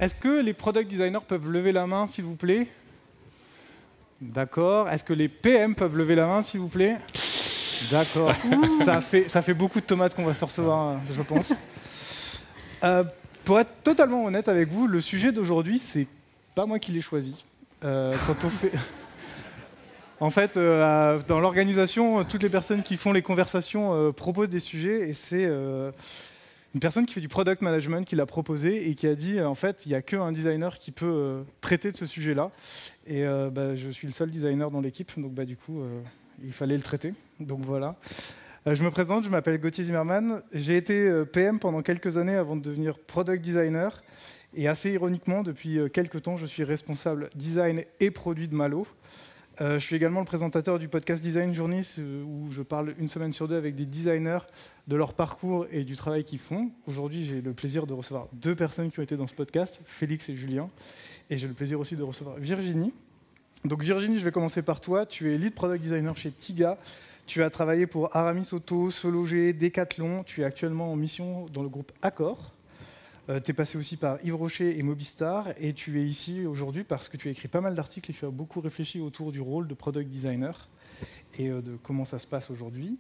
Est-ce que les product designers peuvent lever la main, s'il vous plaît? D'accord. Est-ce que les PM peuvent lever la main, s'il vous plaît? D'accord. Ça fait beaucoup de tomates qu'on va se recevoir, je pense. Pour être totalement honnête avec vous, le sujet d'aujourd'hui, c'est pas moi qui l'ai choisi. Quand on fait... En fait, dans l'organisation, toutes les personnes qui font les conversations proposent des sujets, et c'est une personne qui fait du product management qui l'a proposé et qui a dit en fait, il n'y a qu'un designer qui peut traiter de ce sujet-là. Et je suis le seul designer dans l'équipe, donc du coup, il fallait le traiter. Donc voilà. Je me présente, je m'appelle Gauthier Zimmermann. J'ai été PM pendant quelques années avant de devenir product designer. Et assez ironiquement, depuis quelques temps, je suis responsable design et produit de Malo. Je suis également le présentateur du podcast Design Journeys, où je parle une semaine sur deux avec des designers de leur parcours et du travail qu'ils font. Aujourd'hui, j'ai le plaisir de recevoir deux personnes qui ont été dans ce podcast, Félix et Julien. Et j'ai le plaisir aussi de recevoir Virginie. Donc Virginie, je vais commencer par toi. Tu es lead product designer chez Tiga. Tu as travaillé pour Aramis Auto, Sologer, Decathlon. Tu es actuellement en mission dans le groupe Accor. Tu es passé aussi par Yves Rocher et Mobistar, et tu es ici aujourd'hui parce que tu as écrit pas mal d'articles et tu as beaucoup réfléchi autour du rôle de product designer et de comment ça se passe aujourd'hui.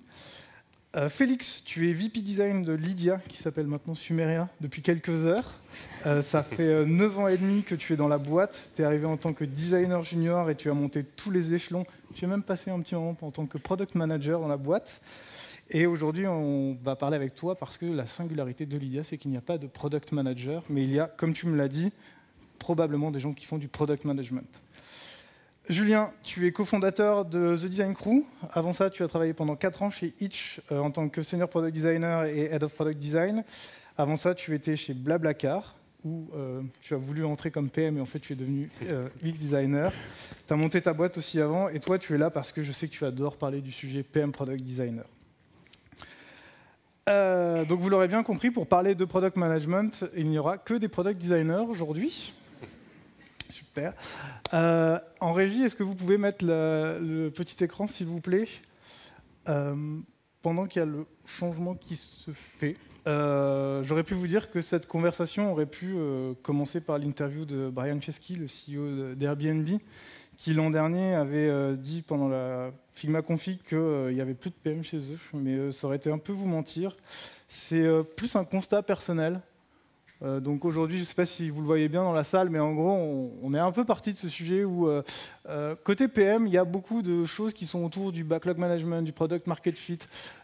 Félix, tu es VP Design de Lydia, qui s'appelle maintenant Sumeria, depuis quelques heures. Ça fait 9 ans et demi que tu es dans la boîte. Tu es arrivé en tant que designer junior et tu as monté tous les échelons. Tu es même passé un petit moment en tant que product manager dans la boîte. Et aujourd'hui, on va parler avec toi parce que la singularité de Lydia, c'est qu'il n'y a pas de product manager, mais il y a, comme tu me l'as dit, probablement des gens qui font du product management. Julien, tu es cofondateur de The Design Crew. Avant ça, tu as travaillé pendant 4 ans chez Itch en tant que senior product designer et head of product design. Avant ça, tu étais chez Blablacar, où tu as voulu entrer comme PM et en fait, tu es devenu UX designer. Tu as monté ta boîte aussi avant, et toi, tu es là parce que je sais que tu adores parler du sujet PM product designer. Donc vous l'aurez bien compris, pour parler de product management, il n'y aura que des product designers aujourd'hui. Super. En régie, est-ce que vous pouvez mettre le petit écran, s'il vous plaît, pendant qu'il y a le changement qui se fait. J'aurais pu vous dire que cette conversation aurait pu commencer par l'interview de Brian Chesky, le CEO d'Airbnb, qui l'an dernier avait dit pendant la Figma Config qu'il n'y avait plus de PM chez eux, mais ça aurait été un peu vous mentir. C'est plus un constat personnel. Donc aujourd'hui, je ne sais pas si vous le voyez bien dans la salle, mais en gros, on est un peu parti de ce sujet où, côté PM, il y a beaucoup de choses qui sont autour du backlog management, du product market fit,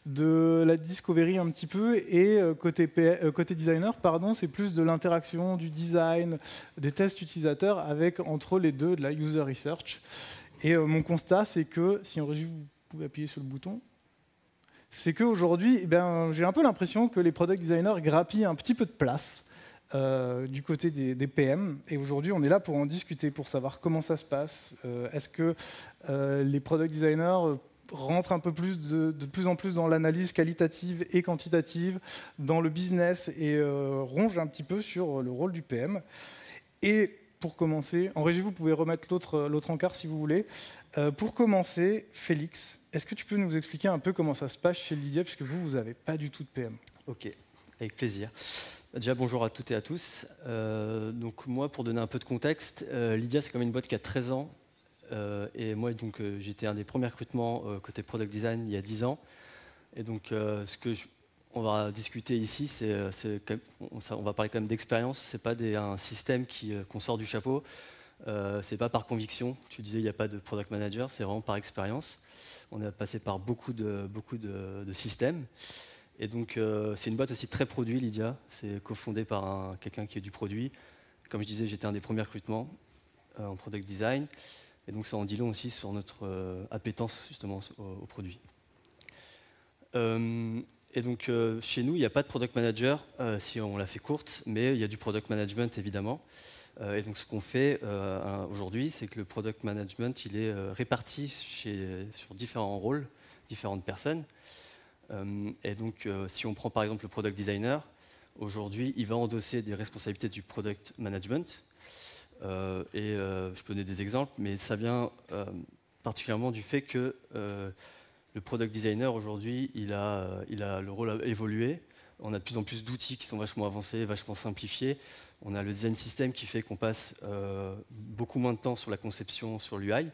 de la discovery un petit peu, et côté designer, c'est plus de l'interaction, du design, des tests utilisateurs, avec entre les deux de la user research. Et mon constat, c'est que, si en régie, vous pouvez appuyer sur le bouton, c'est qu'aujourd'hui, j'ai un peu l'impression que les product designers grappillent un petit peu de place du côté des PM. Et aujourd'hui, on est là pour en discuter, pour savoir comment ça se passe. Est-ce que les product designers rentrent un peu plus de plus en plus dans l'analyse qualitative et quantitative, dans le business, et rongent un petit peu sur le rôle du PM. Et pour commencer, en régie, vous pouvez remettre l'autre encart si vous voulez. Pour commencer, Félix, est-ce que tu peux nous expliquer un peu comment ça se passe chez Lydia, puisque vous n'avez pas du tout de PM? Ok, avec plaisir. Déjà, bonjour à toutes et à tous. Donc moi, pour donner un peu de contexte, Lydia, c'est quand même une boîte qui a 13 ans. Et moi, donc, j'étais un des premiers recrutements côté product design il y a 10 ans. Et donc, on va discuter ici, on va parler quand même d'expérience. C'est pas un système qu'on sort du chapeau. C'est pas par conviction. Tu disais, il n'y a pas de product manager. C'est vraiment par expérience. On a passé par beaucoup de systèmes. Et donc, c'est une boîte aussi très produit, Lydia. C'est cofondé par quelqu'un qui est du produit. Comme je disais, j'étais un des premiers recrutements en product design. Et donc, ça en dit long aussi sur notre appétence justement au produit. Et donc, chez nous, il n'y a pas de product manager, si on la fait courte, mais il y a du product management, évidemment. Et donc, ce qu'on fait aujourd'hui, c'est que le product management, il est réparti sur différents rôles, différentes personnes. Et donc, si on prend par exemple le product designer, aujourd'hui, il va endosser des responsabilités du product management. Je peux donner des exemples, mais ça vient particulièrement du fait que le product designer, aujourd'hui, il a le rôle à évoluer. On a de plus en plus d'outils qui sont vachement avancés, vachement simplifiés. On a le design system qui fait qu'on passe beaucoup moins de temps sur la conception, sur l'UI.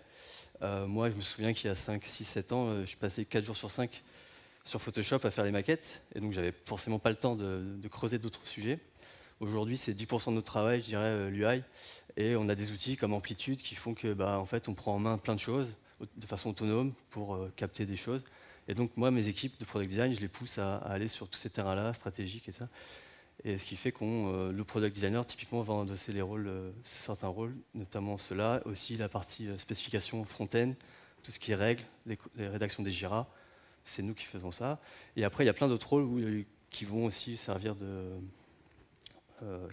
Moi, je me souviens qu'il y a 5, 6, 7 ans, je passais 4 jours sur 5 sur Photoshop à faire les maquettes, et donc j'avais forcément pas le temps de creuser d'autres sujets. Aujourd'hui, c'est 10% de notre travail, je dirais, l'UI, et on a des outils comme Amplitude qui font que, en fait, on prend en main plein de choses de façon autonome pour capter des choses. Et donc, moi, mes équipes de product design, je les pousse à aller sur tous ces terrains-là, stratégiques et ça. Et ce qui fait que le product designer, typiquement, va endosser les rôles, certains rôles, notamment ceux-là, aussi la partie spécification front-end, tout ce qui est règles, les rédactions des Jira, c'est nous qui faisons ça. Et après, il y a plein d'autres rôles qui vont aussi servir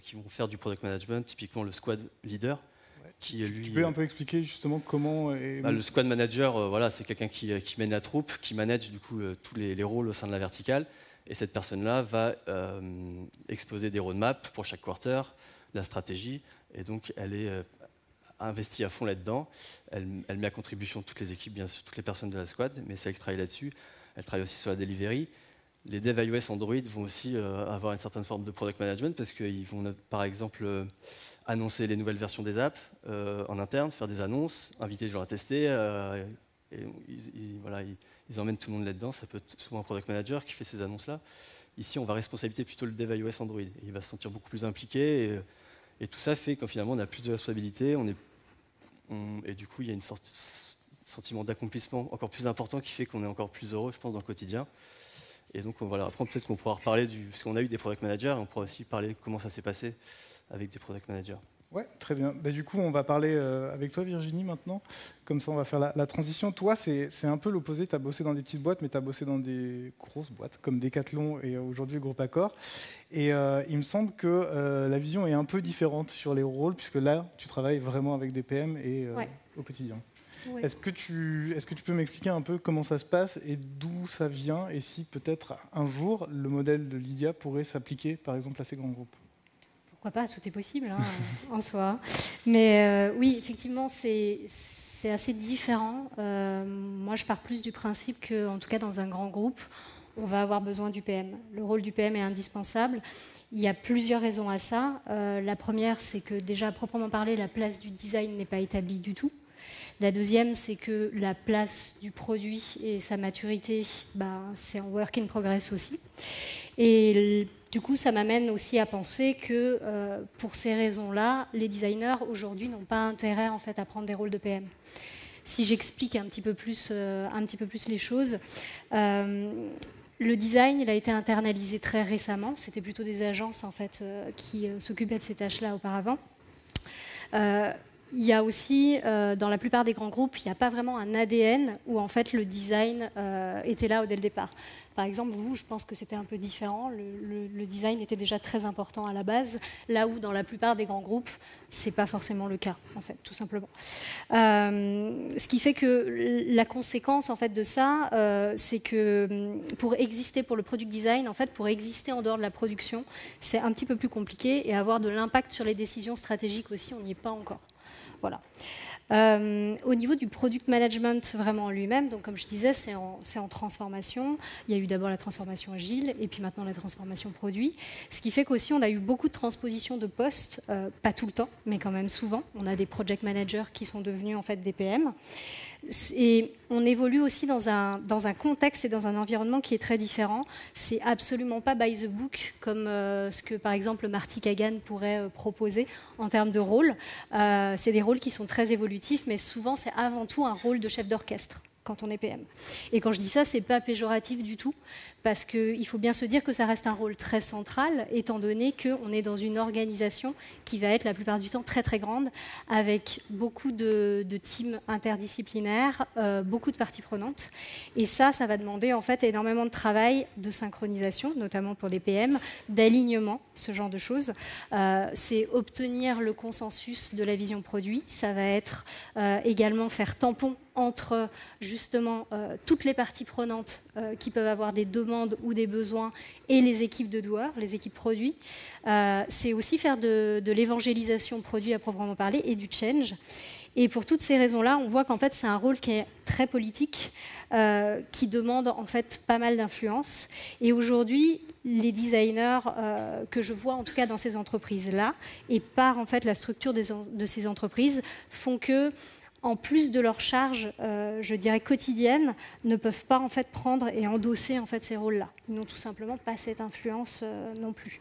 qui vont faire du product management, typiquement le squad leader. Qui, lui, tu peux un peu expliquer justement comment... le squad manager, voilà, c'est quelqu'un qui mène la troupe, qui manage du coup tous les rôles au sein de la verticale. Et cette personne-là va exposer des roadmaps pour chaque quarter, la stratégie, et donc elle est investie à fond là-dedans. Elle met à contribution toutes les équipes, bien sûr, toutes les personnes de la squad, mais c'est elle qui travaille là-dessus. Elle travaille aussi sur la delivery. Les devs iOS Android vont aussi avoir une certaine forme de product management parce qu'ils vont, par exemple, annoncer les nouvelles versions des apps en interne, faire des annonces, inviter les gens à tester. Et ils emmènent tout le monde là-dedans. Ça peut être souvent un product manager qui fait ces annonces-là. Ici, on va responsabiliser plutôt le dev iOS Android. Et il va se sentir beaucoup plus impliqué. Et tout ça fait qu'en finalement, on a plus de responsabilité. Et du coup, il y a une sorte de sentiment d'accomplissement encore plus important qui fait qu'on est encore plus heureux, je pense, dans le quotidien. Et donc, voilà. Après, peut-être qu'on pourra reparler parce qu'on a eu des product managers. On pourra aussi parler de comment ça s'est passé avec des product managers. Ouais, très bien. Du coup, on va parler avec toi, Virginie, maintenant. Comme ça, on va faire la transition. Toi, c'est un peu l'opposé. Tu as bossé dans des petites boîtes, mais tu as bossé dans des grosses boîtes, comme Decathlon et aujourd'hui le groupe Accor. Et il me semble que la vision est un peu différente sur les rôles, puisque là, tu travailles vraiment avec des PM et au quotidien. Ouais. Est-ce que tu peux m'expliquer un peu comment ça se passe et d'où ça vient, et si peut-être un jour, le modèle de Lydia pourrait s'appliquer, par exemple, à ces grands groupes? Pourquoi pas, tout est possible en soi. Mais oui, effectivement, c'est assez différent. Moi, je pars plus du principe qu'en tout cas, dans un grand groupe, on va avoir besoin du PM. Le rôle du PM est indispensable. Il y a plusieurs raisons à ça. La première, c'est que déjà, à proprement parler, la place du design n'est pas établie du tout. La deuxième, c'est que la place du produit et sa maturité, c'est un work in progress aussi. Et du coup, ça m'amène aussi à penser que pour ces raisons-là, les designers aujourd'hui n'ont pas intérêt en fait à prendre des rôles de PM. Si j'explique un petit peu plus les choses, le design, il a été internalisé très récemment. C'était plutôt des agences en fait qui s'occupaient de ces tâches-là auparavant. Il y a aussi, dans la plupart des grands groupes, il n'y a pas vraiment un ADN où en fait le design était là dès le départ. Par exemple, vous, je pense que c'était un peu différent. Le design était déjà très important à la base, là où dans la plupart des grands groupes, c'est pas forcément le cas, en fait, tout simplement. Ce qui fait que la conséquence en fait de ça, c'est que pour exister pour le product design, en fait, pour exister en dehors de la production, c'est un petit peu plus compliqué, et avoir de l'impact sur les décisions stratégiques aussi, on n'y est pas encore. Voilà. Au niveau du product management vraiment en lui-même, donc comme je disais, c'est en transformation. Il y a eu d'abord la transformation agile et puis maintenant la transformation produit. Ce qui fait qu'aussi on a eu beaucoup de transpositions de postes, pas tout le temps, mais quand même souvent. On a des project managers qui sont devenus en fait des PM. Et on évolue aussi dans un contexte et dans un environnement qui est très différent. C'est absolument pas by the book comme ce que par exemple Marty Kagan pourrait proposer en termes de rôle. C'est des rôles qui sont très évolutifs, mais souvent c'est avant tout un rôle de chef d'orchestre quand on est PM. Et quand je dis ça, c'est pas péjoratif du tout, parce qu'il faut bien se dire que ça reste un rôle très central, étant donné qu'on est dans une organisation qui va être la plupart du temps très très grande, avec beaucoup de teams interdisciplinaires, beaucoup de parties prenantes. Et ça va demander en fait énormément de travail, de synchronisation, notamment pour les PM, d'alignement, ce genre de choses. C'est obtenir le consensus de la vision produit. Ça va être également faire tampon entre justement toutes les parties prenantes qui peuvent avoir des demandes ou des besoins et les équipes de doueurs, les équipes produits. C'est aussi faire de l'évangélisation produit à proprement parler et du change. Et pour toutes ces raisons-là, on voit qu'en fait, c'est un rôle qui est très politique, qui demande en fait pas mal d'influence. Et aujourd'hui, les designers que je vois, en tout cas dans ces entreprises-là, et par en fait la structure de ces entreprises, font que, en plus de leur charge, je dirais quotidienne, ne peuvent pas en fait prendre et endosser en fait ces rôles-là. Ils n'ont tout simplement pas cette influence non plus.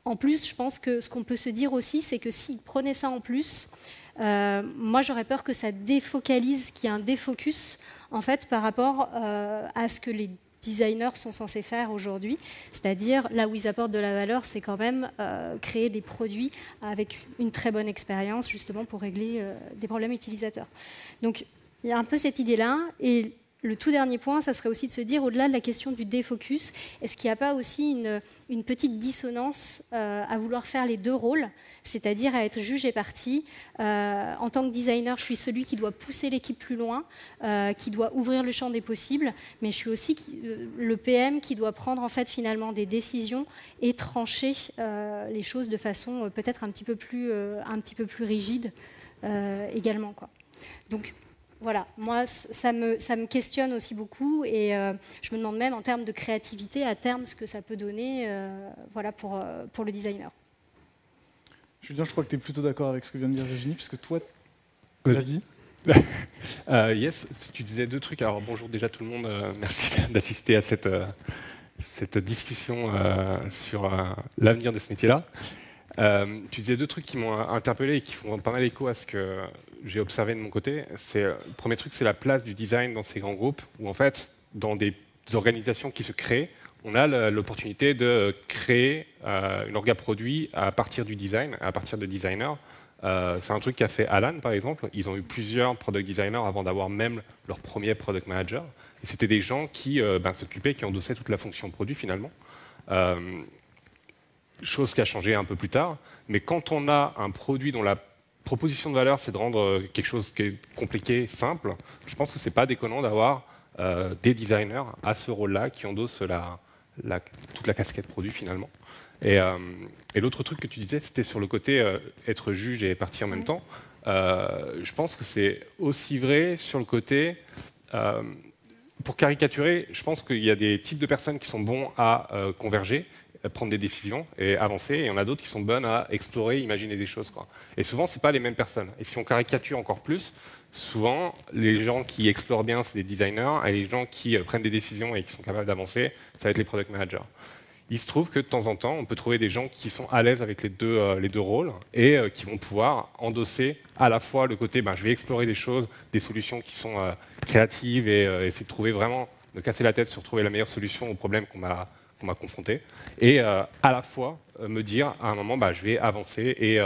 En plus, je pense que ce qu'on peut se dire aussi, c'est que s'ils prenaient ça en plus, moi j'aurais peur que ça défocalise, qu'il y ait un défocus en fait par rapport à ce que les designers sont censés faire aujourd'hui, c'est-à-dire là où ils apportent de la valeur, c'est quand même créer des produits avec une très bonne expérience, justement pour régler des problèmes utilisateurs. Donc il y a un peu cette idée-là, et le tout dernier point, ça serait aussi de se dire, au-delà de la question du défocus, est-ce qu'il n'y a pas aussi une petite dissonance à vouloir faire les deux rôles, c'est-à-dire à être juge et partie. En tant que designer, je suis celui qui doit pousser l'équipe plus loin, qui doit ouvrir le champ des possibles, mais je suis aussi le PM qui doit prendre en fait finalement des décisions et trancher les choses de façon peut-être un petit peu plus rigide également, quoi. Donc voilà, moi, ça me questionne aussi beaucoup, et je me demande même en termes de créativité, à terme, ce que ça peut donner voilà, pour le designer. Julien, je crois que tu es plutôt d'accord avec ce que vient de dire Virginie, puisque toi, vas-y. Yes, tu disais deux trucs. Alors bonjour déjà tout le monde, merci d'assister à cette discussion sur l'avenir de ce métier-là. Tu disais deux trucs qui m'ont interpellé et qui font pas mal écho à ce que j'ai observé de mon côté. Le premier truc, c'est la place du design dans ces grands groupes, où en fait, dans des organisations qui se créent, on a l'opportunité de créer une orga produit à partir du design, à partir de designers. C'est un truc qu'a fait Alan, par exemple. Ils ont eu plusieurs product designers avant d'avoir même leur premier product manager. Et c'était des gens qui s'occupaient, qui endossaient toute la fonction produit finalement. Chose qui a changé un peu plus tard. Mais quand on a un produit dont la proposition de valeur, c'est de rendre quelque chose qui est compliqué simple, je pense que c'est pas déconnant d'avoir des designers à ce rôle-là qui endossent toute la casquette produit finalement. Et l'autre truc que tu disais, c'était sur le côté être juge et partie en même temps. Je pense que c'est aussi vrai sur le côté... pour caricaturer, je pense qu'il y a des types de personnes qui sont bons à converger, à prendre des décisions et avancer, et il y en a d'autres qui sont bonnes à explorer, imaginer des choses, quoi. Et souvent, ce n'est pas les mêmes personnes. Et si on caricature encore plus, souvent, les gens qui explorent bien, c'est des designers, et les gens qui prennent des décisions et qui sont capables d'avancer, ça va être les product managers. Il se trouve que de temps en temps, on peut trouver des gens qui sont à l'aise avec les deux rôles et qui vont pouvoir endosser à la fois le côté je vais explorer des choses, des solutions qui sont créatives et essayer de trouver vraiment, de casser la tête sur trouver la meilleure solution au problème qu'on m'a confronté. Et à la fois me dire à un moment je vais avancer et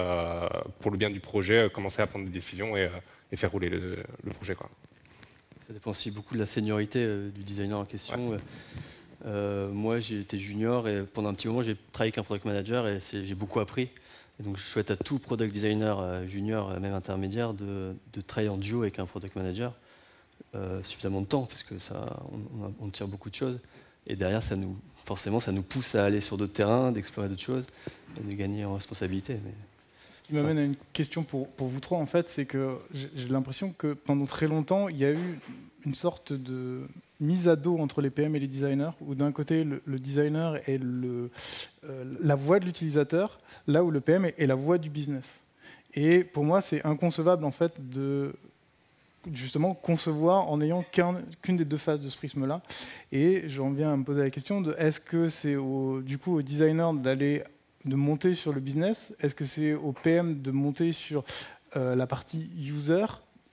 pour le bien du projet, commencer à prendre des décisions et faire rouler le projet, quoi. Ça dépend aussi beaucoup de la seniorité du designer en question. Ouais. Moi, j'ai été junior et pendant un petit moment, j'ai travaillé avec un product manager et j'ai beaucoup appris. Et donc, je souhaite à tout product designer junior, même intermédiaire, de travailler en duo avec un product manager suffisamment de temps, parce que on tire beaucoup de choses. Et derrière, forcément, ça nous pousse à aller sur d'autres terrains, d'explorer d'autres choses et de gagner en responsabilité. Mais ce qui m'amène à une question pour vous trois, en fait, c'est que j'ai l'impression que pendant très longtemps, il y a eu une sorte de mise à dos entre les PM et les designers, où d'un côté, le designer est la voix de l'utilisateur, là où le PM est la voix du business. Et pour moi, c'est inconcevable, en fait, de justement concevoir en n'ayant qu'une des deux phases de ce prisme-là. Et j'en viens à me poser la question de est-ce que c'est du coup au designer de monter sur le business, est-ce que c'est au PM de monter sur la partie user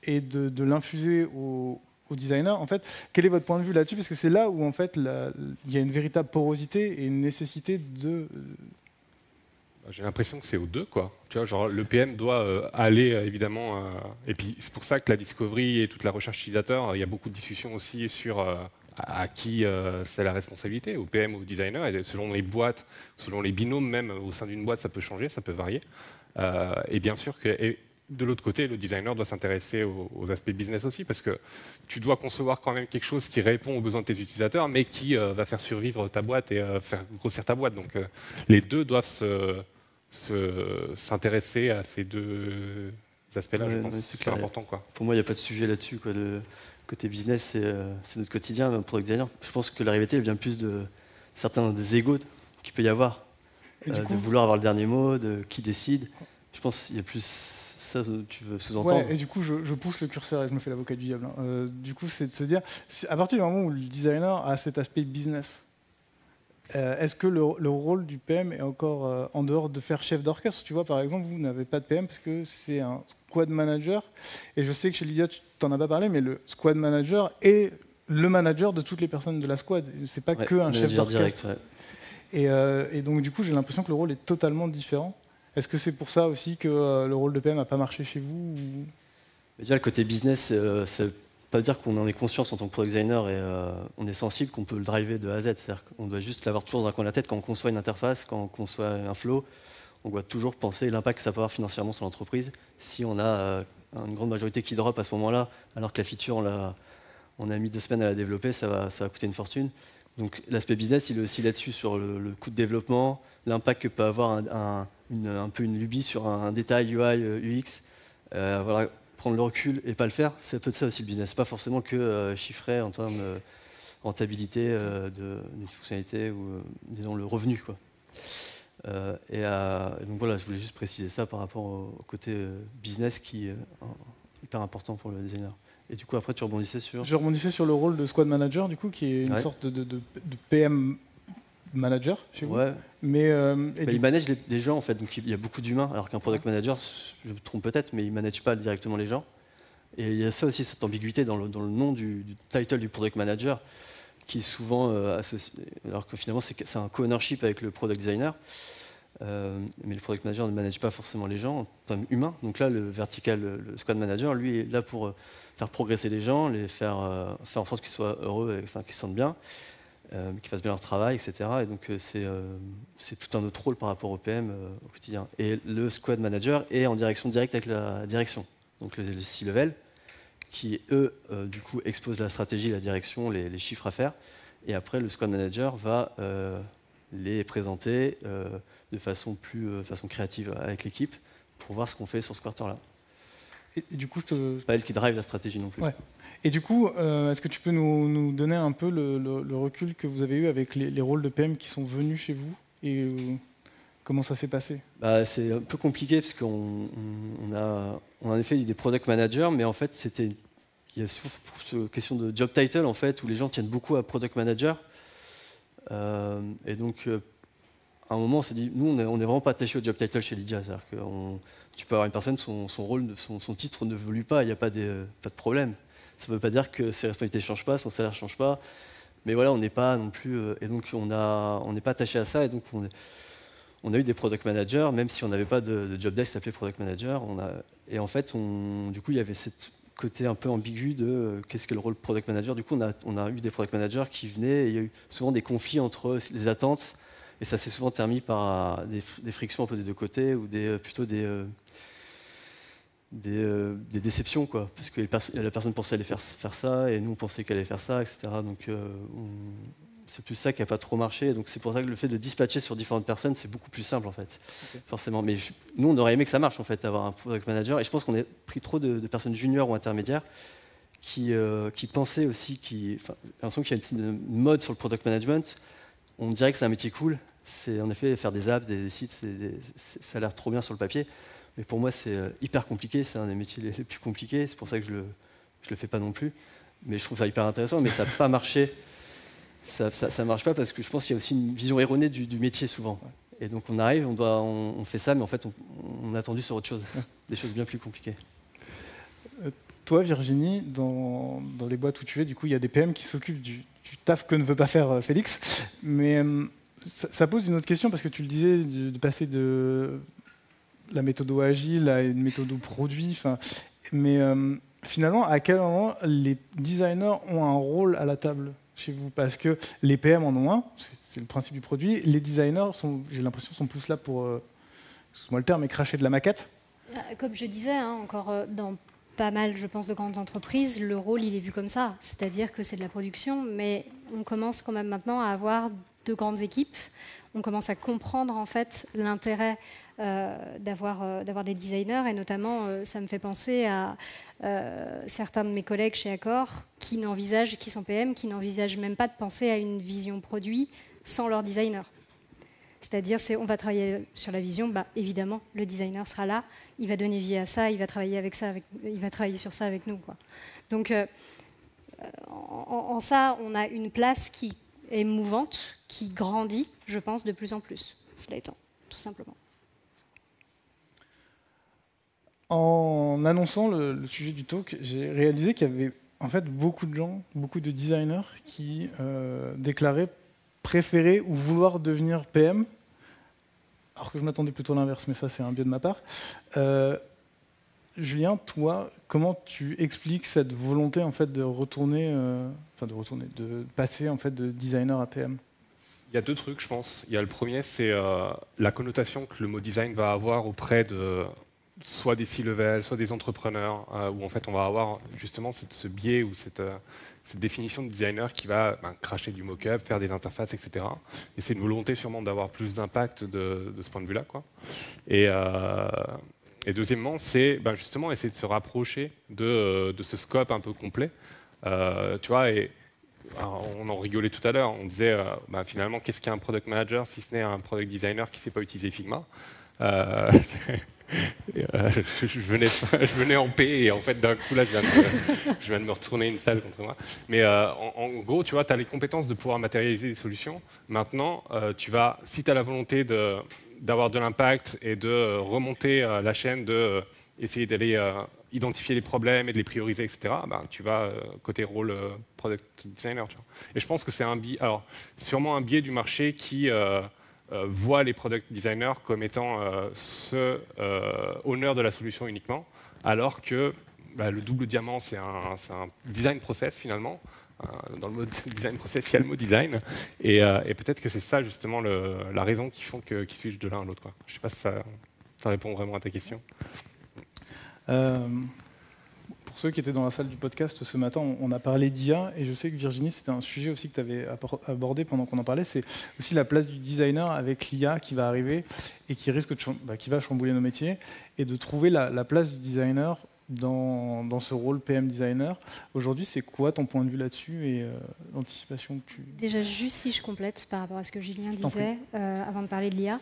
et de l'infuser au designer. En fait, quel est votre point de vue là-dessus? Parce que c'est là où en fait il y a une véritable porosité et une nécessité de... J'ai l'impression que c'est aux deux, quoi. Tu vois, genre, le PM doit aller, évidemment... et puis, c'est pour ça que la discovery et toute la recherche utilisateur, il y a beaucoup de discussions aussi sur à qui c'est la responsabilité, au PM ou au designer. Et selon les boîtes, selon les binômes même, au sein d'une boîte, ça peut changer, ça peut varier. Et bien sûr que... de l'autre côté, le designer doit s'intéresser aux aspects business aussi, parce que tu dois concevoir quand même quelque chose qui répond aux besoins de tes utilisateurs, mais qui va faire survivre ta boîte et faire grossir ta boîte. Donc les deux doivent s'intéresser à ces deux aspects-là. Ouais, Je pense ouais, que c'est c'est clair. important, quoi. Pour moi, il n'y a pas de sujet là-dessus, quoi. Le côté business, c'est notre quotidien, même product designer. Je pense que la rivalité, elle vient plus de certains des égos qu'il peut y avoir, Et du de coup, vouloir avoir le dernier mot, de qui décide. Je pense qu'il y a plus ça que tu veux sous-entendre. ouais, et du coup, je pousse le curseur et je me fais l'avocat du diable. Du coup, c'est de se dire, à partir du moment où le designer a cet aspect business, est-ce que le rôle du PM est encore en dehors de faire chef d'orchestre? Tu vois, par exemple, vous n'avez pas de PM parce que c'est un squad manager. Et je sais que chez Lydia, tu t'en as pas parlé, mais le squad manager est le manager de toutes les personnes de la squad. C'est pas Ouais, que un chef manager d'orchestre. direct, ouais. Et donc, du coup, j'ai l'impression que le rôle est totalement différent. Est-ce que c'est pour ça aussi que le rôle de PM n'a pas marché chez vous ou... Mais déjà, le côté business, ça veut pas dire qu'on en est conscience en tant que product designer et on est sensible qu'on peut le driver de A à Z. C'est-à-dire qu'on doit juste l'avoir toujours dans un coin de la tête quand on conçoit une interface, quand on conçoit un flow. On doit toujours penser l'impact que ça peut avoir financièrement sur l'entreprise. Si on a une grande majorité qui drop à ce moment-là, alors que la feature, on a mis 2 semaines à la développer, ça va coûter une fortune. Donc l'aspect business, il est aussi là-dessus, sur le coût de développement, l'impact que peut avoir un peu une lubie sur un détail UI, UX. Voilà, prendre le recul et pas le faire, c'est un peu de ça aussi le business. Pas forcément que chiffrer en termes de rentabilité d'une fonctionnalité ou disons le revenu, quoi. Et donc voilà, je voulais juste préciser ça par rapport au côté business qui est hyper important pour le designer. Et du coup, après, tu rebondissais sur... Je rebondissais sur le rôle de squad manager, du coup, qui est une Ouais. sorte de PM manager chez vous. Ouais. Mais, Il manage les gens, en fait, donc il y a beaucoup d'humains, alors qu'un product manager, je me trompe peut-être, mais il ne manage pas directement les gens. Et il y a ça aussi, cette ambiguïté dans le nom du title du product manager, qui est souvent associé, alors que finalement c'est un co-ownership avec le product designer. Mais le product manager ne manage pas forcément les gens en termes humains. Donc là, le vertical, le squad manager, lui, est là pour faire progresser les gens, les faire en sorte qu'ils soient heureux, qu'ils se sentent bien, qu'ils fassent bien leur travail, etc. Et donc c'est tout un autre rôle par rapport au PM au quotidien. Et le squad manager est en direction directe avec la direction, donc le C-level, qui eux, du coup, exposent la stratégie, la direction, les chiffres à faire. Et après, le squad manager va les présenter de façon façon créative avec l'équipe pour voir ce qu'on fait sur ce quarter-là. et du coup, C'est pas elle qui drive la stratégie non plus. Ouais. Et du coup, est-ce que tu peux nous donner un peu le recul que vous avez eu avec les rôles de PM qui sont venus chez vous et comment ça s'est passé? C'est un peu compliqué parce qu'on a en effet eu des product managers, mais en fait il y a souvent cette question de job title en fait où les gens tiennent beaucoup à product manager. Et donc à un moment on s'est dit, nous on n'est vraiment pas attaché au job title chez Lydia, c'est-à-dire que tu peux avoir une personne, son rôle, son titre ne évolue pas, il n'y a pas de problème. Ça ne veut pas dire que ses responsabilités ne changent pas, son salaire ne change pas, mais voilà, on n'est pas non plus, et donc on n'est pas attaché à ça, et donc on a eu des product managers, même si on n'avait pas de job desk qui s'appelait product manager, et en fait, du coup, il y avait ce côté un peu ambigu de qu'est-ce que le rôle product manager. Du coup, on a eu des product managers qui venaient, et il y a eu souvent des conflits entre les attentes, et ça s'est souvent terminé par des frictions un peu des deux côtés, ou plutôt des déceptions, quoi, parce que la personne pensait aller faire ça, et nous on pensait qu'elle allait faire ça, etc. Donc c'est plus ça qui n'a pas trop marché. Donc c'est pour ça que le fait de dispatcher sur différentes personnes, c'est beaucoup plus simple en fait, forcément. Mais nous on aurait aimé que ça marche en fait, avoir un product manager, et je pense qu'on a pris trop de personnes juniors ou intermédiaires qui pensaient aussi, j'ai l'impression qu'il y a une mode sur le product management. On dirait que c'est un métier cool, c'est en effet faire des apps, des sites, ça a l'air trop bien sur le papier. Mais pour moi, c'est hyper compliqué, c'est un des métiers les plus compliqués, c'est pour ça que je le fais pas non plus. Mais je trouve ça hyper intéressant, mais ça n'a pas marché. Ça marche pas parce que je pense qu'il y a aussi une vision erronée du métier souvent. Et donc on arrive, on fait ça, mais en fait on a attendu sur autre chose, des choses bien plus compliquées. Toi, Virginie, dans les boîtes où tu es, du coup, il y a des PM qui s'occupent du taf que ne veut pas faire Félix. Mais ça pose une autre question, parce que tu le disais, de passer de la méthode agile à une méthode produit. Mais finalement, à quel moment les designers ont un rôle à la table chez vous? Parce que les PM en ont un, c'est le principe du produit. Les designers, j'ai l'impression, sont plus là pour, excuse-moi le terme, mais cracher de la maquette. Comme je disais, encore dans pas mal, je pense, de grandes entreprises, le rôle, il est vu comme ça. C'est-à-dire que c'est de la production, mais on commence quand même maintenant à avoir deux grandes équipes. On commence à comprendre en fait l'intérêt d'avoir des designers, et notamment, ça me fait penser à certains de mes collègues chez Accor qui sont PM, qui n'envisagent même pas de penser à une vision produit sans leur designer. C'est-à-dire, on va travailler sur la vision, évidemment, le designer sera là, il va donner vie à ça, il va travailler sur ça avec nous, quoi. Donc, en ça, on a une place qui est mouvante, qui grandit, je pense, de plus en plus, cela étant, tout simplement. En annonçant le sujet du talk, j'ai réalisé qu'il y avait en fait beaucoup de gens, beaucoup de designers qui déclaraient préférer ou vouloir devenir PM, alors que je m'attendais plutôt à l'inverse, mais ça c'est un biais de ma part. Julien, toi, comment tu expliques cette volonté en fait de passer en fait de designer à PM? Il y a deux trucs, je pense. Il y a le premier, c'est la connotation que le mot design va avoir auprès de soit des C-level, soit des entrepreneurs, où en fait on va avoir justement ce biais ou cette définition de designer qui va cracher du mock-up, faire des interfaces, etc. Et c'est une volonté sûrement d'avoir plus d'impact de ce point de vue-là, quoi. Et deuxièmement, c'est justement essayer de se rapprocher de ce scope un peu complet. Tu vois, alors, on en rigolait tout à l'heure, on disait finalement qu'est-ce qu'un product manager si ce n'est un product designer qui ne sait pas utiliser Figma. Je venais en paix et en fait d'un coup là je viens de me retourner une salle contre moi. Mais en gros, tu vois, tu as les compétences de pouvoir matérialiser des solutions. Maintenant, si tu as la volonté d'avoir de l'impact et de remonter la chaîne, essayer d'aller identifier les problèmes et de les prioriser, etc., tu vas côté rôle product designer. Tu vois. Et je pense que c'est sûrement un biais du marché qui voit les product designers comme étant honneur de la solution uniquement, alors que le double diamant, c'est un design process finalement. Dans le mot design process, il y a le mot design. Et peut-être que c'est ça justement la raison qui font qu'ils switchent de l'un à l'autre. Je ne sais pas si ça répond vraiment à ta question. Pour ceux qui étaient dans la salle du podcast ce matin, on a parlé d'IA, et je sais que Virginie, c'était un sujet aussi que tu avais abordé pendant qu'on en parlait, c'est aussi la place du designer avec l'IA qui va arriver et qui risque qui va chambouler nos métiers, et de trouver la place du designer dans ce rôle PM designer. Aujourd'hui, c'est quoi ton point de vue là-dessus et l'anticipation que tu... Déjà, juste si je complète par rapport à ce que Julien disait avant de parler de l'IA,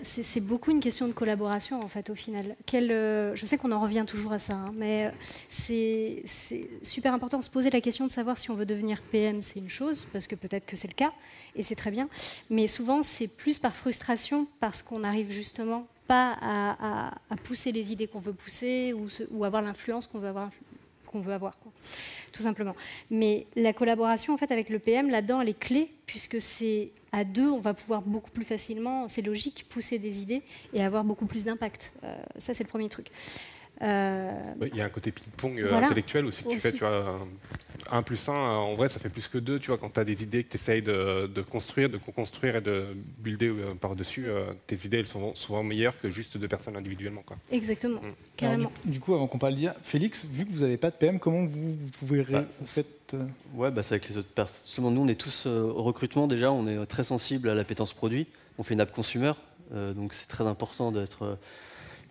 c'est beaucoup une question de collaboration en fait au final. Je sais qu'on en revient toujours à ça, mais c'est super important de se poser la question de savoir si on veut devenir PM, c'est une chose, parce que peut-être que c'est le cas, et c'est très bien, mais souvent c'est plus par frustration, parce qu'on n'arrive justement pas à pousser les idées qu'on veut pousser ou avoir l'influence qu'on veut avoir, quoi, tout simplement. Mais la collaboration en fait avec le PM là-dedans, elle est clé, puisque c'est à deux, on va pouvoir beaucoup plus facilement, c'est logique, pousser des idées et avoir beaucoup plus d'impact. Ça, c'est le premier truc. Il y a un côté ping-pong intellectuel aussi que tu fais, tu vois. 1 plus 1, en vrai, ça fait plus que 2, tu vois, quand tu as des idées que tu essayes de construire, de co-construire et de builder par-dessus, tes idées, elles sont souvent meilleures que juste 2 personnes individuellement, quoi. Exactement, carrément. Alors, du coup, avant qu'on parle d'IA, Félix, vu que vous n'avez pas de PM, comment vous pouvez... c'est avec les autres personnes. Justement, nous, on est tous au recrutement, déjà, on est très sensible à l'appétence produit. On fait une app consumer, donc c'est très important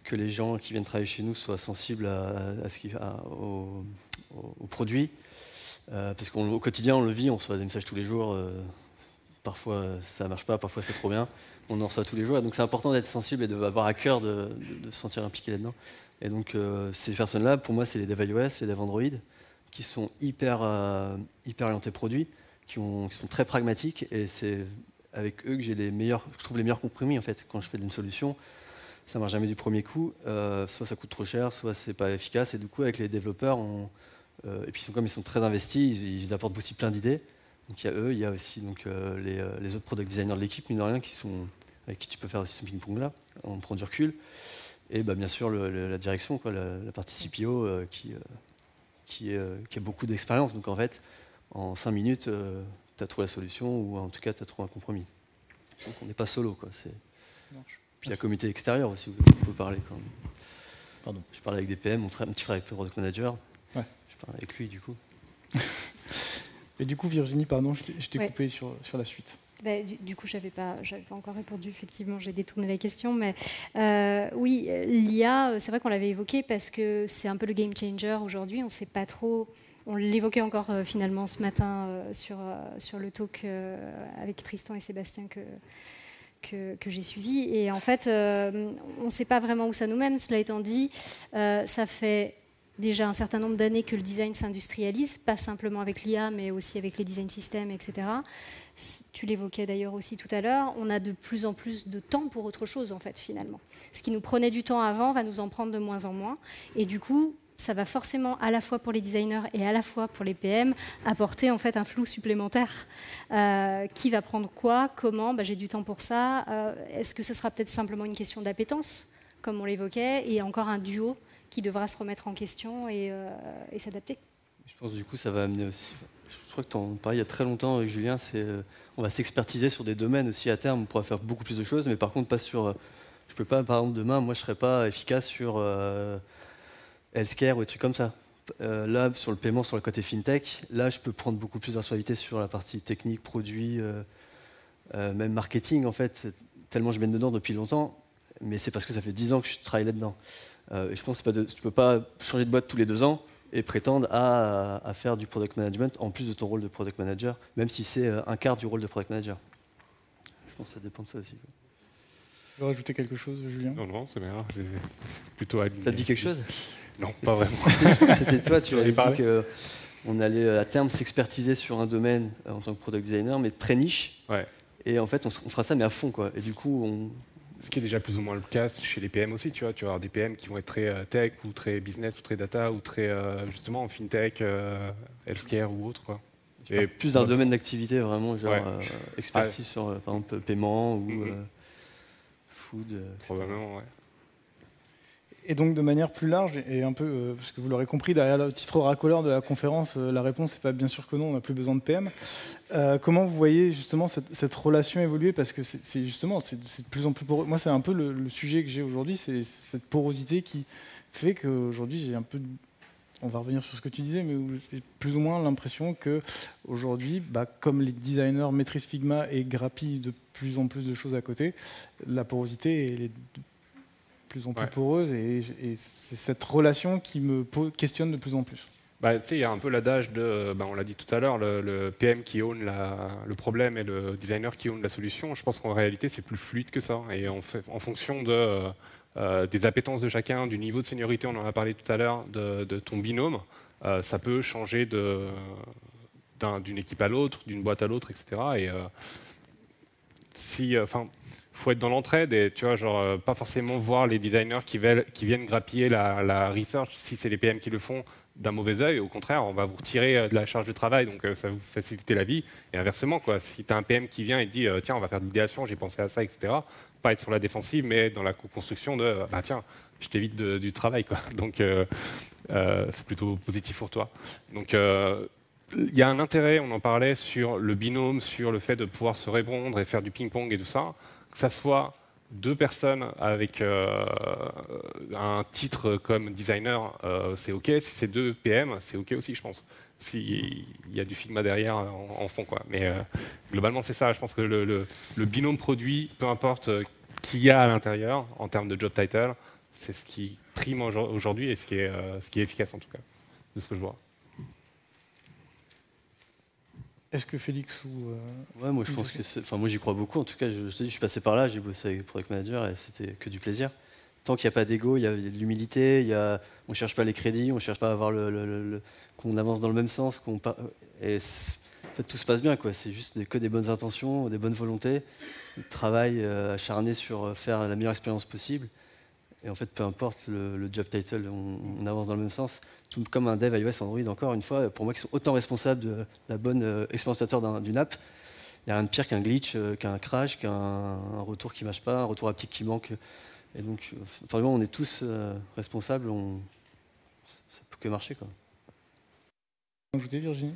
que les gens qui viennent travailler chez nous soient sensibles aux produits. Parce qu'au quotidien, on le vit, on reçoit des messages tous les jours. Parfois, ça ne marche pas, parfois, c'est trop bien. On en reçoit tous les jours. Et donc, c'est important d'être sensible et d'avoir à cœur de se sentir impliqué là-dedans. Et donc, ces personnes-là, pour moi, c'est les devs iOS, les devs Android, qui sont hyper orientés produits, qui sont très pragmatiques. Et c'est avec eux que j'ai je trouve les meilleurs compromis, en fait, quand je fais une solution. Ça ne marche jamais du premier coup. Soit ça coûte trop cher, soit c'est pas efficace. Et du coup, avec les développeurs, et puis comme ils sont très investis, ils apportent aussi plein d'idées. Donc il y a eux, il y a aussi donc, les autres product designers de l'équipe, mine de rien, avec qui tu peux faire aussi ce ping-pong là. On prend du recul. Et bien sûr la direction, quoi, la partie CPO qui a beaucoup d'expérience. Donc en fait, en 5 minutes, tu as trouvé la solution, ou en tout cas, tu as trouvé un compromis. Donc on n'est pas solo, quoi. Puis il y a comité extérieur aussi, où on peut parler. Quand même. Pardon. Je parle avec des PM, mon petit frère avec le product manager. Ouais. Je parle avec lui, du coup. Et du coup, Virginie, pardon, je t'ai coupé sur la suite. Du coup, j'avais pas encore répondu, effectivement, j'ai détourné la question. Mais oui, l'IA, c'est vrai qu'on l'avait évoqué parce que c'est un peu le game changer aujourd'hui. On ne sait pas trop. On l'évoquait encore finalement ce matin sur le talk avec Tristan et Sébastien que j'ai suivi. Et en fait, on ne sait pas vraiment où ça nous mène. Cela étant dit, ça fait déjà un certain nombre d'années que le design s'industrialise, pas simplement avec l'IA, mais aussi avec les design systems, etc. Tu l'évoquais d'ailleurs aussi tout à l'heure, on a de plus en plus de temps pour autre chose, en fait, finalement. Ce qui nous prenait du temps avant va nous en prendre de moins en moins. Et du coup, ça va forcément, à la fois pour les designers et à la fois pour les PM, apporter en fait un flou supplémentaire. Qui va prendre quoi, comment, j'ai du temps pour ça. Est-ce que ce sera peut-être simplement une question d'appétence, comme on l'évoquait, et encore un duo qui devra se remettre en question et s'adapter. Je pense du coup ça va amener aussi, je crois que tu en parlais il y a très longtemps avec Julien, on va s'expertiser sur des domaines aussi à terme, on pourra faire beaucoup plus de choses, mais par contre pas sur, je peux pas, par exemple demain, moi je serais pas efficace sur healthcare ou des trucs comme ça. Là sur le paiement, sur le côté fintech, là je peux prendre beaucoup plus de responsabilité sur la partie technique, produit, même marketing en fait, tellement je mène dedans depuis longtemps, mais c'est parce que ça fait 10 ans que je travaille là-dedans. Et je pense que tu ne peux pas changer de boîte tous les 2 ans et prétendre à faire du product management en plus de ton rôle de product manager, même si c'est un quart du rôle de product manager. Je pense que ça dépend de ça aussi. Tu veux rajouter quelque chose, Julien? Non, c'est bien. C'est plutôt aligné. Ça te dit quelque chose? Non, pas vraiment. C'était toi, tu avais dit qu'on allait à terme s'expertiser sur un domaine en tant que product designer, mais très niche. Ouais. Et en fait, on fera ça, mais à fond, quoi. Et du coup, Ce qui est déjà plus ou moins le cas chez les PM aussi, tu vas avoir des PM qui vont être très tech ou très business ou très data ou très justement fintech, healthcare ou autre, quoi. Et plus d'un domaine d'activité vraiment, genre expertise sur par exemple paiement ou food. Probablement, ouais. Et donc de manière plus large, et un peu, parce que vous l'aurez compris, derrière le titre racoleur de la conférence, la réponse n'est pas bien sûr que non, on n'a plus besoin de PM. Comment vous voyez justement cette relation évoluer? Parce que c'est justement, c'est de plus en plus poreux. Moi, c'est un peu le sujet que j'ai aujourd'hui, c'est cette porosité qui fait qu'aujourd'hui, j'ai un peu... On va revenir sur ce que tu disais, mais j'ai plus ou moins l'impression qu'aujourd'hui, comme les designers maîtrisent Figma et grappillent de plus en plus de choses à côté, la porosité est de plus en plus poreuse, et c'est cette relation qui me questionne de plus en plus. Il y a un peu l'adage de, on l'a dit tout à l'heure, le PM qui own le problème et le designer qui own la solution. Je pense qu'en réalité, c'est plus fluide que ça. Et en fonction des appétences de chacun, du niveau de seniorité, on en a parlé tout à l'heure, de ton binôme, ça peut changer d'une équipe à l'autre, d'une boîte à l'autre, etc. Et faut être dans l'entraide et tu vois, genre, pas forcément voir les designers qui viennent grappiller la research, si c'est les PM qui le font, d'un mauvais œil. Au contraire, on va vous retirer de la charge de travail, donc ça va vous faciliter la vie. Et inversement, quoi, si tu as un PM qui vient et dit tiens, on va faire de l'idéation, j'ai pensé à ça, etc. Pas être sur la défensive, mais dans la construction de tiens, je t'évite du travail, quoi. Donc c'est plutôt positif pour toi. Donc il y a un intérêt, on en parlait, sur le binôme, sur le fait de pouvoir se répondre et faire du ping-pong et tout ça, que ça soit 2 personnes avec un titre comme designer, c'est OK. Si c'est 2 PM, c'est OK aussi, je pense. S'il y a du Figma derrière en fond, quoi. Mais globalement, c'est ça. Je pense que le binôme produit, peu importe qui y a à l'intérieur, en termes de job title, c'est ce qui prime aujourd'hui et ce qui est efficace, en tout cas, de ce que je vois. Est-ce que Félix ou... Ouais, moi je pense que moi j'y crois beaucoup. En tout cas, je suis passé par là, j'ai bossé avec Product Manager et c'était que du plaisir. Tant qu'il n'y a pas d'ego, il y a de l'humilité, on ne cherche pas les crédits, on ne cherche pas à avoir qu'on avance dans le même sens, et en fait, tout se passe bien, quoi. C'est juste que des bonnes intentions, des bonnes volontés, le travail acharné sur faire la meilleure expérience possible. Et en fait, peu importe le job title, on avance dans le même sens. Tout comme un dev iOS, Android, encore une fois, pour moi, qui sont autant responsables de la bonne expérience utilisateur d'une app. Il n'y a rien de pire qu'un glitch, qu'un crash, qu'un retour qui ne marche pas, un retour haptique qui manque. Et donc, on est tous responsables, ça ne peut que marcher, quoi. Ajouter, Virginie?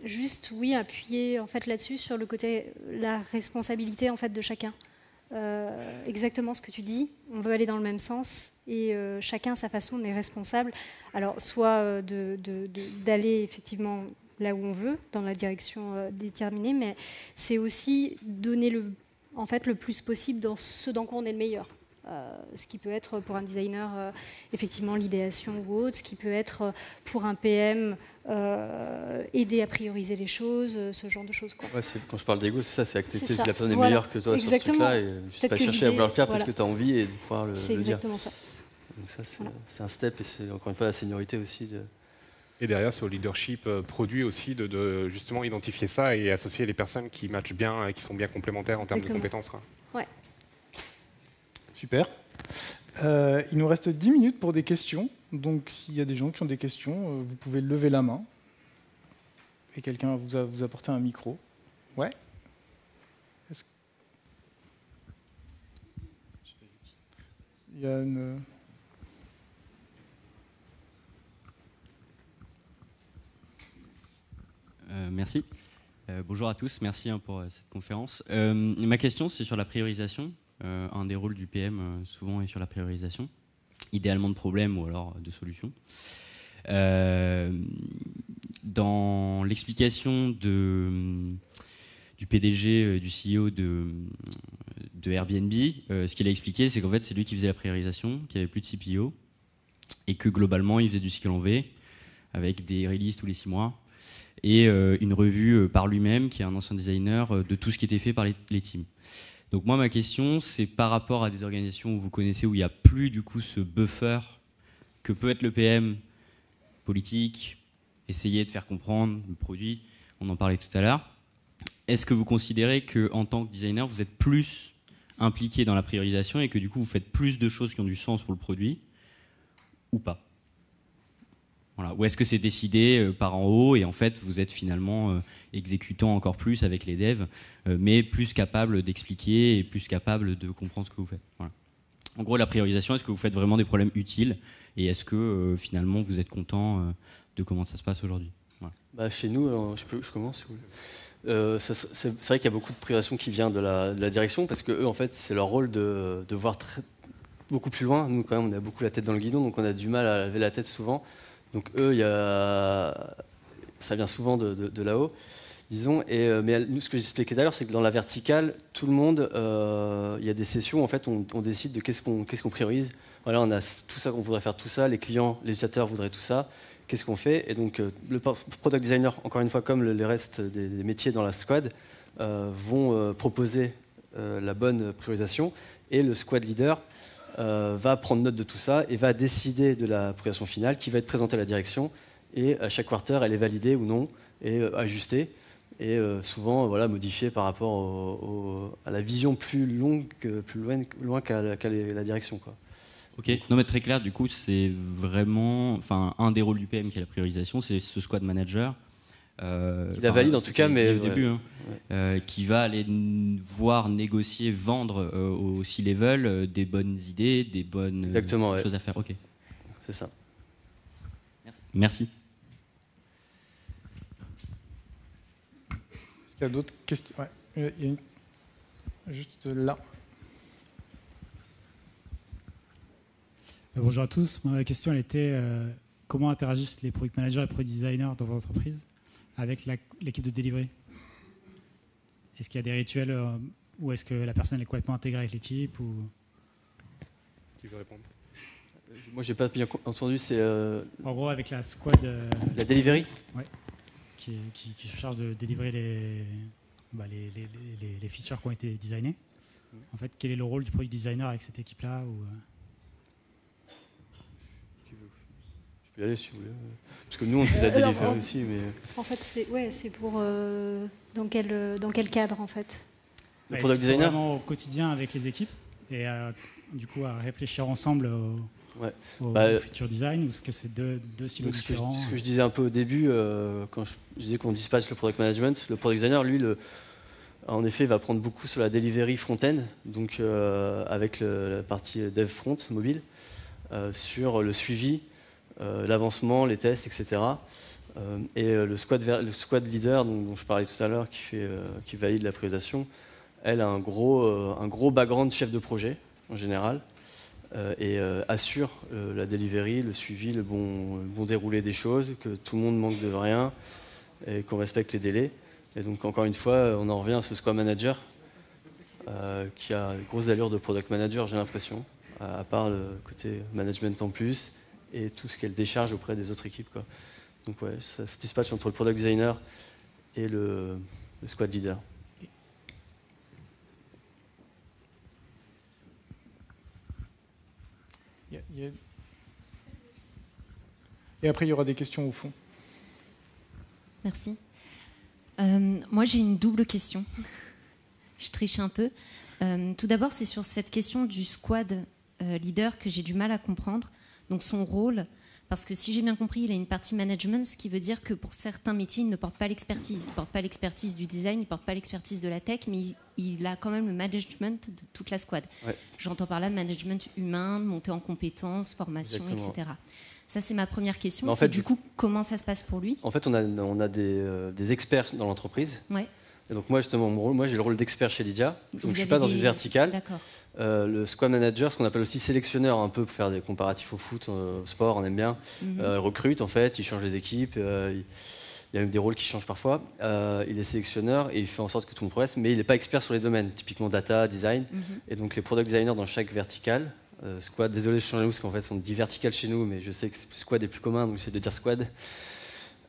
Juste, oui, appuyer en fait, là-dessus, sur le côté, la responsabilité en fait, de chacun. Exactement ce que tu dis, on veut aller dans le même sens et chacun à sa façon on est responsable. Alors soit d'aller effectivement là où on veut, dans la direction déterminée, mais c'est aussi donner en fait, le plus possible dans ce dans quoi on est le meilleur. Ce qui peut être pour un designer effectivement l'idéation ou autre, ce qui peut être pour un PM aider à prioriser les choses, ce genre de choses, quoi. Ouais, quand je parle d'ego, c'est ça, c'est accepter si la personne est voilà. meilleure que toi Exactement. sur ce truc-là et juste pas chercher à vouloir le faire parce que tu as envie et de pouvoir le dire. C'est exactement ça. Donc ça, c'est un step et c'est encore une fois la seniorité aussi. Et derrière, c'est au leadership produit aussi de justement identifier ça et associer les personnes qui matchent bien et qui sont bien complémentaires en termes de compétences, quoi. Ouais. Super. Il nous reste 10 minutes pour des questions. Donc, s'il y a des gens qui ont des questions, vous pouvez lever la main. Et quelqu'un va vous apporter un micro. Ouais. Il y a une... Merci. Bonjour à tous, merci pour cette conférence. Ma question, c'est sur la priorisation. Un des rôles du PM, souvent, est sur la priorisation, idéalement de problèmes ou alors de solutions. Dans l'explication du PDG, du CEO de Airbnb, ce qu'il a expliqué, c'est qu'en fait, c'est lui qui faisait la priorisation, qu'il n'y avait plus de CPO, et que globalement, il faisait du cycle en V, avec des releases tous les 6 mois, et une revue par lui-même, qui est un ancien designer, de tout ce qui était fait par les teams. Donc moi, ma question, c'est par rapport à des organisations où vous connaissez, où il n'y a plus du coup ce buffer que peut être le PM politique, essayer de faire comprendre le produit, on en parlait tout à l'heure. Est-ce que vous considérez qu'en tant que designer, vous êtes plus impliqué dans la priorisation et que du coup, vous faites plus de choses qui ont du sens pour le produit ou pas? Voilà. Ou est-ce que c'est décidé par en haut et en fait vous êtes finalement exécutant encore plus avec les devs, mais plus capable d'expliquer et plus capable de comprendre ce que vous faites. Voilà. En gros, la priorisation, est-ce que vous faites vraiment des problèmes utiles et est-ce que finalement vous êtes content de comment ça se passe aujourd'hui? Voilà. Bah, chez nous, je commence. Si vous voulez. C'est vrai qu'il y a beaucoup de priorisation qui vient de la direction parce que eux, en fait, c'est leur rôle de voir beaucoup plus loin. Nous, quand même, on a beaucoup la tête dans le guidon, donc on a du mal à lever la tête souvent. Donc eux, ça vient souvent de là-haut, disons. Mais nous, ce que j'expliquais tout à l'heure, c'est que dans la verticale, tout le monde, il y a des sessions, en fait, on décide de qu'est-ce qu'on priorise. Voilà, on a tout ça, on voudrait faire tout ça, les clients, les utilisateurs voudraient tout ça. Qu'est-ce qu'on fait? Et donc le product designer, encore une fois, comme les restes des métiers dans la squad, vont proposer la bonne priorisation. Et le squad leader va prendre note de tout ça et va décider de la priorisation finale qui va être présentée à la direction et à chaque quarter elle est validée ou non et ajustée et souvent voilà, modifiée par rapport à la vision plus loin qu'a la direction, quoi. Ok, non mais très clair, du coup c'est vraiment un des rôles du PM qui est la priorisation, c'est ce squad manager. Il la valide en tout cas, mais au début, qui va aller voir, négocier, vendre au C-level des bonnes idées, des bonnes choses à faire. Ok. C'est ça. Merci. Est-ce qu'il y a d'autres questions? Ouais. Il y a juste là. Bonjour à tous. Ma question elle était comment interagissent les product managers et product designers dans votre entreprise avec l'équipe de delivery? Est-ce qu'il y a des rituels ou est-ce que la personne est complètement intégrée avec l'équipe ou... Qui veut répondre? Moi, j'ai pas bien entendu. C'est en gros avec la squad. La delivery. Ouais. Qui se charge de délivrer les features qui ont été designées. En fait, quel est le rôle du product designer avec cette équipe-là ou... Je peux y aller si vous voulez. Parce que nous, on fait de la delivery aussi. Mais... En fait, c'est pour... dans quel cadre, en fait? Le product designer vraiment au quotidien avec les équipes et du coup à réfléchir ensemble au future design ou est-ce que c'est deux silos différents? Ce que je disais un peu au début, quand je disais qu'on dispatche le product management, le product designer, lui, en effet, va prendre beaucoup sur la delivery front-end, donc avec la partie dev front mobile, sur le suivi, l'avancement, les tests, etc. Et le squad leader dont je parlais tout à l'heure, qui valide la priorisation, elle a un gros background chef de projet en général et assure la delivery, le suivi, le bon déroulé des choses, que tout le monde manque de rien et qu'on respecte les délais. Et donc, encore une fois, on en revient à ce Squad Manager qui a une grosse allure de Product Manager, j'ai l'impression, à part le côté management en plus et tout ce qu'elle décharge auprès des autres équipes, quoi. Donc, ouais, ça se dispatche entre le Product Designer et le Squad Leader. Et après, il y aura des questions au fond. Merci. Moi, j'ai une double question. Je triche un peu. Tout d'abord, c'est sur cette question du squad leader que j'ai du mal à comprendre. Donc son rôle, parce que si j'ai bien compris, il a une partie management, ce qui veut dire que pour certains métiers, il ne porte pas l'expertise. Il ne porte pas l'expertise du design, il ne porte pas l'expertise de la tech, mais il a quand même le management de toute la squad. Ouais. J'entends par là management humain, montée en compétences, formation, Exactement. etc. Ça, c'est ma première question. En fait, du coup, comment ça se passe pour lui? En fait, on a des experts dans l'entreprise. Ouais. Et donc moi, justement, moi, j'ai le rôle d'expert chez Lydia. Donc je ne suis pas dans une verticale. D'accord. Le squad manager, ce qu'on appelle aussi sélectionneur, un peu pour faire des comparatifs au foot, au sport, on aime bien. Recrute, en fait, il change les équipes. Il y a même des rôles qui changent parfois. Il est sélectionneur et il fait en sorte que tout le monde progresse, mais il n'est pas expert sur les domaines, typiquement data, design. Et donc les product designers dans chaque verticale, squad, désolé, je change le mot parce qu'en fait on dit vertical chez nous, mais je sais que squad est plus commun, donc j'essaie de dire squad.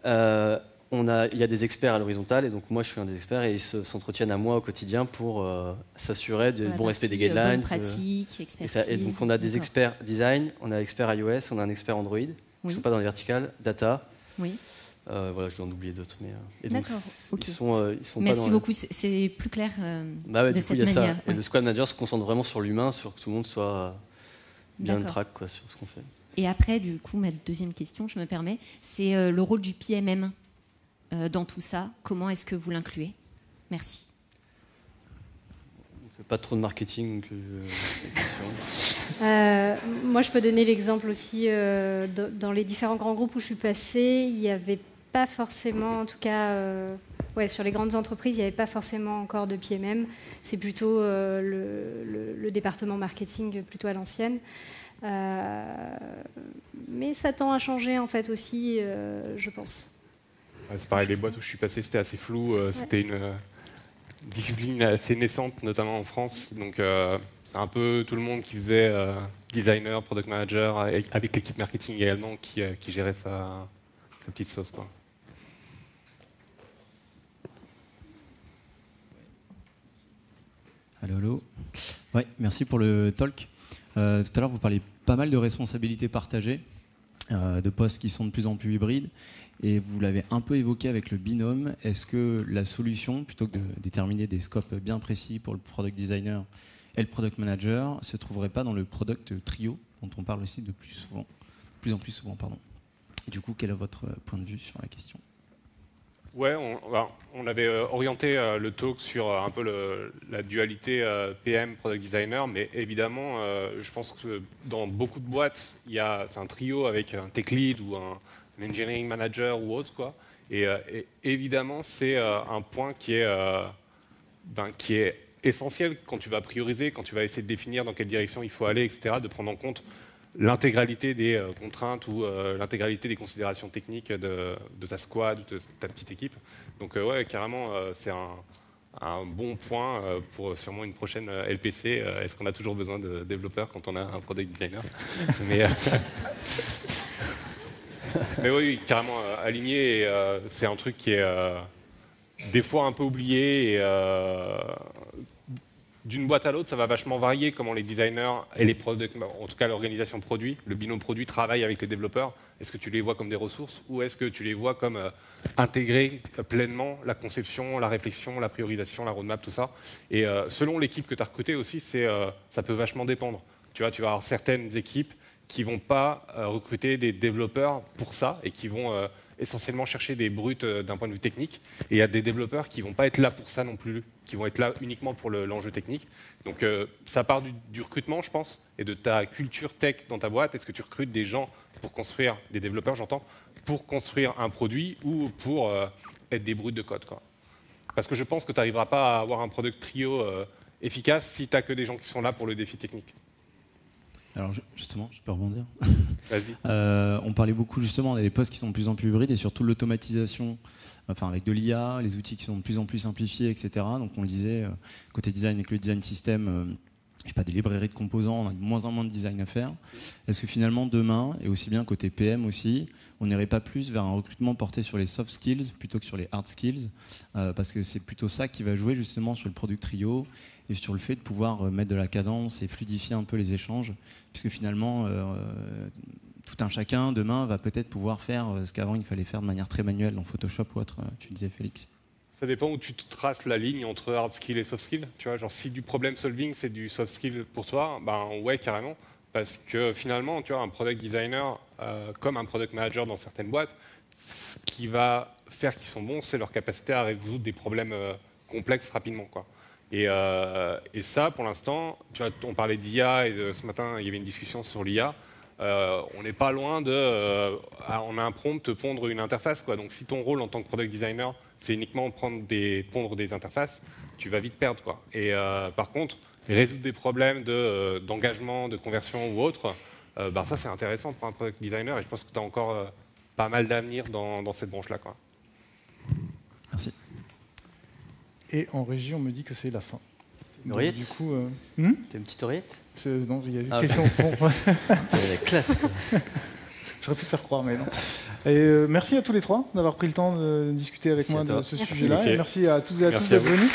Il y a des experts à l'horizontale, et donc moi je suis un des experts, et ils s'entretiennent à moi au quotidien pour s'assurer du bon respect des guidelines. Bonne pratique, expertise. Et donc on a des experts design, on a un expert iOS, on a un expert Android, qui ne sont pas dans les verticales, data. Oui. Voilà, je dois en oublier d'autres. D'accord. Okay. Ils sont Merci pas beaucoup, c'est plus clair ouais, de cette manière. Ça. Et le squad manager se concentre vraiment sur l'humain, sur que tout le monde soit bien track quoi, sur ce qu'on fait. Et après, du coup, ma deuxième question, je me permets, c'est le rôle du PMM dans tout ça. Comment est-ce que vous l'incluez? Merci. On ne fait pas trop de marketing. Moi, je peux donner l'exemple aussi. Dans les différents grands groupes où je suis passée, il n'y avait pas forcément, en tout cas, sur les grandes entreprises, il n'y avait pas forcément encore de PMM. C'est plutôt le département marketing, plutôt à l'ancienne. Mais ça tend à changer, en fait, aussi, je pense. Ouais, c'est pareil, les boîtes où je suis passé, c'était assez flou. C'était une discipline assez naissante, notamment en France. Donc, c'est un peu tout le monde qui faisait designer, product manager, avec l'équipe marketing également qui gérait sa petite sauce, quoi. Allô. Ouais, merci pour le talk. Tout à l'heure, vous parliez pas mal de responsabilités partagées, de postes qui sont de plus en plus hybrides. Et vous l'avez un peu évoqué avec le binôme. Est-ce que la solution, plutôt que de déterminer des scopes bien précis pour le product designer et le product manager, se trouverait pas dans le product trio, dont on parle aussi de plus en plus souvent, pardon. Du coup, quel est votre point de vue sur la question? Ouais, on avait orienté le talk sur un peu la dualité PM, product designer, mais évidemment, je pense que dans beaucoup de boîtes, c'est un trio avec un tech lead ou un engineering manager ou autre, quoi. Et évidemment, c'est un point qui est essentiel quand tu vas prioriser, quand tu vas essayer de définir dans quelle direction il faut aller, etc., de prendre en compte l'intégralité des contraintes ou l'intégralité des considérations techniques de ta squad, de ta petite équipe. Donc ouais, carrément, c'est un bon point pour sûrement une prochaine LPC. Est-ce qu'on a toujours besoin de développeurs quand on a un product designer? Mais oui, carrément aligné. C'est un truc qui est des fois un peu oublié. Et, d'une boîte à l'autre, ça va vachement varier comment les designers et les product, en tout cas l'organisation produit, le binôme produit travaille avec les développeurs. Est-ce que tu les vois comme des ressources ou est-ce que tu les vois comme intégrer pleinement la conception, la réflexion, la priorisation, la roadmap, tout ça? Et selon l'équipe que tu as recrutée aussi, ça peut vachement dépendre. Tu vas avoir certaines équipes qui ne vont pas recruter des développeurs pour ça et qui vont essentiellement chercher des brutes d'un point de vue technique. Et il y a des développeurs qui ne vont pas être là pour ça non plus, qui vont être là uniquement pour l'enjeu technique. Donc ça part du recrutement, je pense, et de ta culture tech dans ta boîte. Est-ce que tu recrutes des gens pour construire, des développeurs, j'entends, pour construire un produit ou pour être des brutes de code, quoi. Parce que je pense que tu n'arriveras pas à avoir un product trio efficace si tu n'as que des gens qui sont là pour le défi technique. Alors justement, je peux rebondir. Vas-y. On parlait beaucoup justement des postes qui sont de plus en plus hybrides et surtout l'automatisation, enfin avec de l'IA, les outils qui sont de plus en plus simplifiés, etc. Donc on le disait, côté design avec le design system, je sais pas, des librairies de composants, on a de moins en moins de design à faire. Est-ce que finalement demain, et aussi bien côté PM aussi, on n'irait pas plus vers un recrutement porté sur les soft skills plutôt que sur les hard skills, parce que c'est plutôt ça qui va jouer justement sur le product trio et sur le fait de pouvoir mettre de la cadence et fluidifier un peu les échanges, puisque finalement tout un chacun demain va peut-être pouvoir faire ce qu'avant il fallait faire de manière très manuelle dans Photoshop ou autre, tu disais Félix. Ça dépend où tu te traces la ligne entre hard skill et soft skill. Tu vois, genre si du problem solving c'est du soft skill pour toi, ben ouais carrément. Parce que finalement, tu vois, un product designer, comme un product manager dans certaines boîtes, ce qui va faire qu'ils sont bons, c'est leur capacité à résoudre des problèmes complexes rapidement, quoi. Et ça, pour l'instant, tu vois, on parlait d'IA et ce matin, il y avait une discussion sur l'IA. On n'est pas loin de, en un prompt, te pondre une interface, quoi. Donc si ton rôle en tant que product designer, c'est uniquement pondre des interfaces, tu vas vite perdre, quoi. Et par contre, résoudre des problèmes d'engagement, de conversion ou autre, ça c'est intéressant pour un product designer et je pense que tu as encore pas mal d'avenir dans cette branche-là, quoi. Merci. Et en régie, on me dit que c'est la fin. Une oreillette. Du coup, T'as une petite oreillette? Non, il y a eu Ah, quelqu'un au fond. La classe, quoi. J'aurais pu te faire croire, mais non. Et merci à tous les trois d'avoir pris le temps de discuter avec Merci moi à toi. de ce Merci. sujet-là. Ok. Et merci à toutes et à tous Merci à d'être vous. venus.